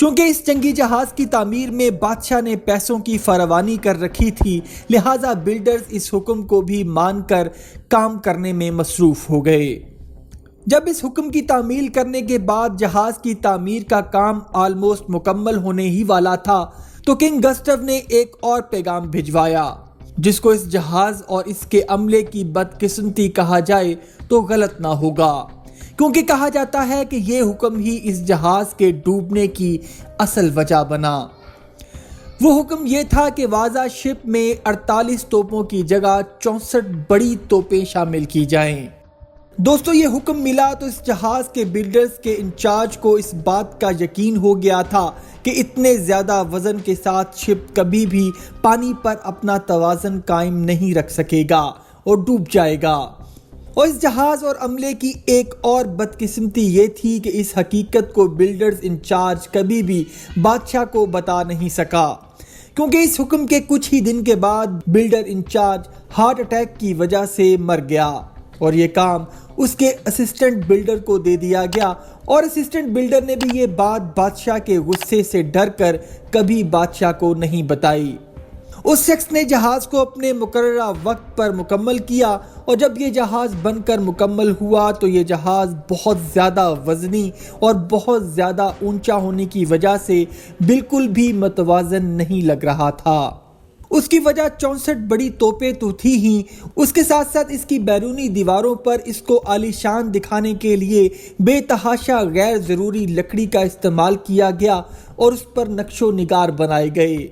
چونکہ اس جنگی جہاز کی تعمیر میں بادشاہ نے پیسوں کی فراوانی کر رکھی تھی، لہٰذا بلڈرز اس حکم کو بھی مان کر کام کرنے میں مصروف ہو گئے۔ جب اس حکم کی تعمیل کرنے کے بعد جہاز کی تعمیر کا کام آلموسٹ مکمل ہونے ہی والا تھا تو کنگ گسٹو نے ایک اور پیغام بھجوایا، جس کو اس جہاز اور اس کے عملے کی بدقسمتی کہا جائے تو غلط نہ ہوگا، کیونکہ کہا جاتا ہے کہ یہ حکم ہی اس جہاز کے ڈوبنے کی اصل وجہ بنا۔ وہ حکم یہ تھا کہ واضح شپ میں 48 توپوں کی جگہ 64 بڑی توپیں شامل کی جائیں۔ دوستو، یہ حکم ملا تو اس جہاز کے بلڈرز کے انچارج کو اس بات کا یقین ہو گیا تھا کہ اتنے زیادہ وزن کے ساتھ شپ کبھی بھی پانی پر اپنا توازن قائم نہیں رکھ سکے گا اور ڈوب جائے گا۔ اور اس جہاز اور عملے کی ایک اور بدقسمتی یہ تھی کہ اس حقیقت کو بلڈرز انچارج کبھی بھی بادشاہ کو بتا نہیں سکا، کیونکہ اس حکم کے کچھ ہی دن کے بعد بلڈر انچارج ہارٹ اٹیک کی وجہ سے مر گیا اور یہ کام اس کے اسسٹنٹ بلڈر کو دے دیا گیا، اور اسسٹنٹ بلڈر نے بھی یہ بات بادشاہ کے غصے سے ڈر کر کبھی بادشاہ کو نہیں بتائی۔ اس شخص نے جہاز کو اپنے مقررہ وقت پر مکمل کیا، اور جب یہ جہاز بن کر مکمل ہوا تو یہ جہاز بہت زیادہ وزنی اور بہت زیادہ اونچا ہونے کی وجہ سے بالکل بھی متوازن نہیں لگ رہا تھا۔ اس کی وجہ 64 بڑی توپیں تو تھی ہی، اس کے ساتھ ساتھ اس کی بیرونی دیواروں پر اس کو عالی شان دکھانے کے لیے بے تحاشا غیر ضروری لکڑی کا استعمال کیا گیا اور اس پر نقش و نگار بنائے گئے۔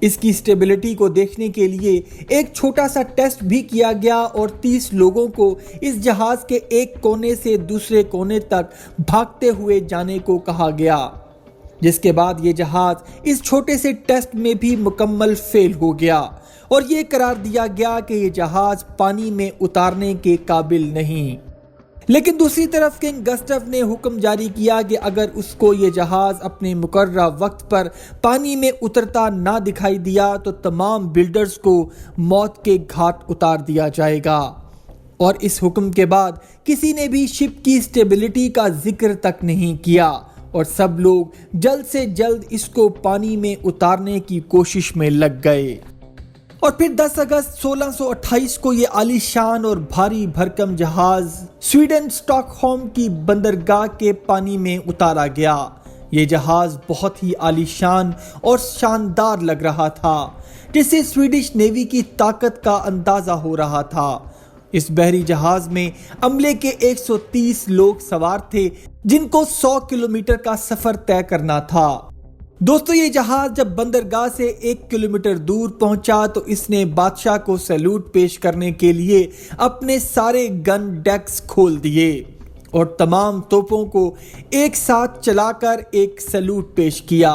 اس کی اسٹیبلٹی کو دیکھنے کے لیے ایک چھوٹا سا ٹیسٹ بھی کیا گیا اور 30 لوگوں کو اس جہاز کے ایک کونے سے دوسرے کونے تک بھاگتے ہوئے جانے کو کہا گیا، جس کے بعد یہ جہاز اس چھوٹے سے ٹیسٹ میں بھی مکمل فیل ہو گیا اور یہ قرار دیا گیا کہ یہ جہاز پانی میں اتارنے کے قابل نہیں۔ لیکن دوسری طرف کنگ گسٹو نے حکم جاری کیا کہ اگر اس کو یہ جہاز اپنے مقررہ وقت پر پانی میں اترتا نہ دکھائی دیا تو تمام بلڈرز کو موت کے گھاٹ اتار دیا جائے گا، اور اس حکم کے بعد کسی نے بھی شپ کی اسٹیبلٹی کا ذکر تک نہیں کیا اور سب لوگ جلد سے جلد اس کو پانی میں اتارنے کی کوشش میں لگ گئے۔ اور پھر 10 اگست 1628 کو یہ عالی شان اور بھاری بھرکم جہاز سویڈن اسٹاک ہوم کی بندرگاہ کے پانی میں اتارا گیا۔ یہ جہاز بہت ہی عالی شان اور شاندار لگ رہا تھا، جس سے سویڈش نیوی کی طاقت کا اندازہ ہو رہا تھا۔ اس بحری جہاز میں عملے کے 130 لوگ سوار تھے، جن کو 100 کلومیٹر کا سفر طے کرنا تھا۔ دوستو، یہ جہاز جب بندرگاہ سے 1 کلومیٹر دور پہنچا تو اس نے بادشاہ کو سیلوٹ پیش کرنے کے لیے اپنے سارے گن ڈیکس کھول دیے اور تمام توپوں کو ایک ساتھ چلا کر ایک سیلوٹ پیش کیا،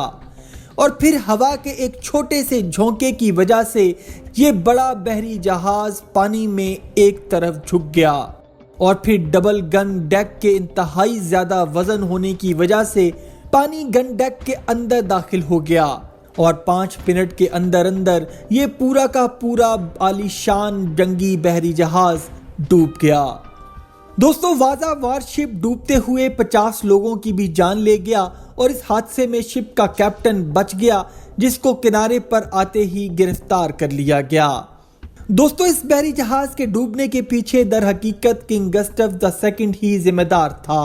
اور پھر ہوا کے ایک چھوٹے سے جھونکے کی وجہ سے یہ بڑا بحری جہاز پانی میں ایک طرف جھک گیا، اور پھر ڈبل گن ڈیک کے انتہائی زیادہ وزن ہونے کی وجہ سے پانی گن ڈیک کے اندر داخل ہو گیا، اور 5 منٹ کے اندر یہ پورا کا پورا عالی شان جنگی بحری جہاز ڈوب گیا۔ دوستو، واضح وار شپ ڈوبتے ہوئے 50 لوگوں کی بھی جان لے گیا، اور اس حادثے میں شپ کا کیپٹن بچ گیا، جس کو کنارے پر آتے ہی گرفتار کر لیا گیا۔ دوستو، اس بحری جہاز کے ڈوبنے کے پیچھے در حقیقت کنگ گسٹو II ہی ذمہ دار تھا،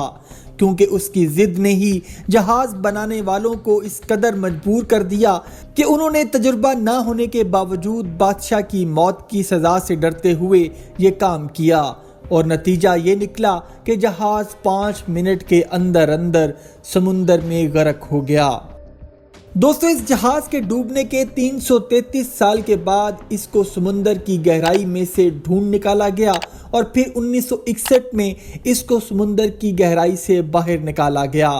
کیونکہ اس کی ضد نے ہی جہاز بنانے والوں کو اس قدر مجبور کر دیا کہ انہوں نے تجربہ نہ ہونے کے باوجود بادشاہ کی موت کی سزا سے ڈرتے ہوئے یہ کام کیا، اور نتیجہ یہ نکلا کہ جہاز 5 منٹ کے اندر سمندر میں غرق ہو گیا۔ دوستو، اس جہاز کے ڈوبنے کے 333 سال کے بعد اس کو سمندر کی گہرائی میں سے ڈھونڈ نکالا گیا، اور پھر 1961 میں اس کو سمندر کی گہرائی سے باہر نکالا گیا۔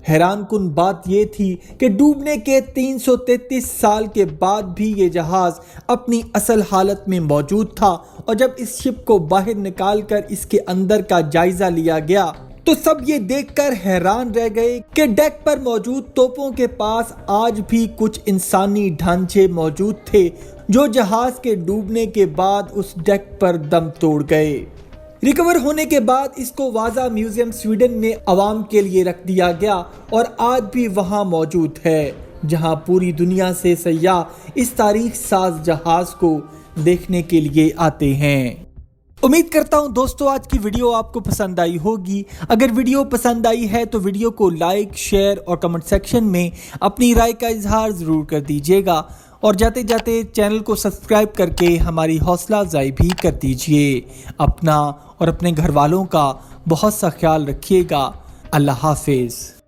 حیران کن بات یہ تھی کہ ڈوبنے کے 333 سال کے بعد بھی یہ جہاز اپنی اصل حالت میں موجود تھا، اور جب اس شپ کو باہر نکال کر اس کے اندر کا جائزہ لیا گیا تو سب یہ دیکھ کر حیران رہ گئے کہ ڈیک پر موجود توپوں کے پاس آج بھی کچھ انسانی ڈھانچے موجود تھے، جو جہاز کے ڈوبنے کے بعد اس ڈیک پر دم توڑ گئے۔ ریکور ہونے کے بعد اس کو وازا میوزیم سویڈن میں عوام کے لیے رکھ دیا گیا اور آج بھی وہاں موجود ہے، جہاں پوری دنیا سے سیاح اس تاریخ ساز جہاز کو دیکھنے کے لیے آتے ہیں۔ امید کرتا ہوں دوستو آج کی ویڈیو آپ کو پسند آئی ہوگی۔ اگر ویڈیو پسند آئی ہے تو ویڈیو کو لائک، شیئر اور کمنٹ سیکشن میں اپنی رائے کا اظہار ضرور کر دیجیے گا، اور جاتے جاتے چینل کو سبسکرائب کر کے ہماری حوصلہ افزائی بھی کر دیجیے۔ اپنا اور اپنے گھر والوں کا بہت سا خیال رکھیے گا۔ اللہ حافظ۔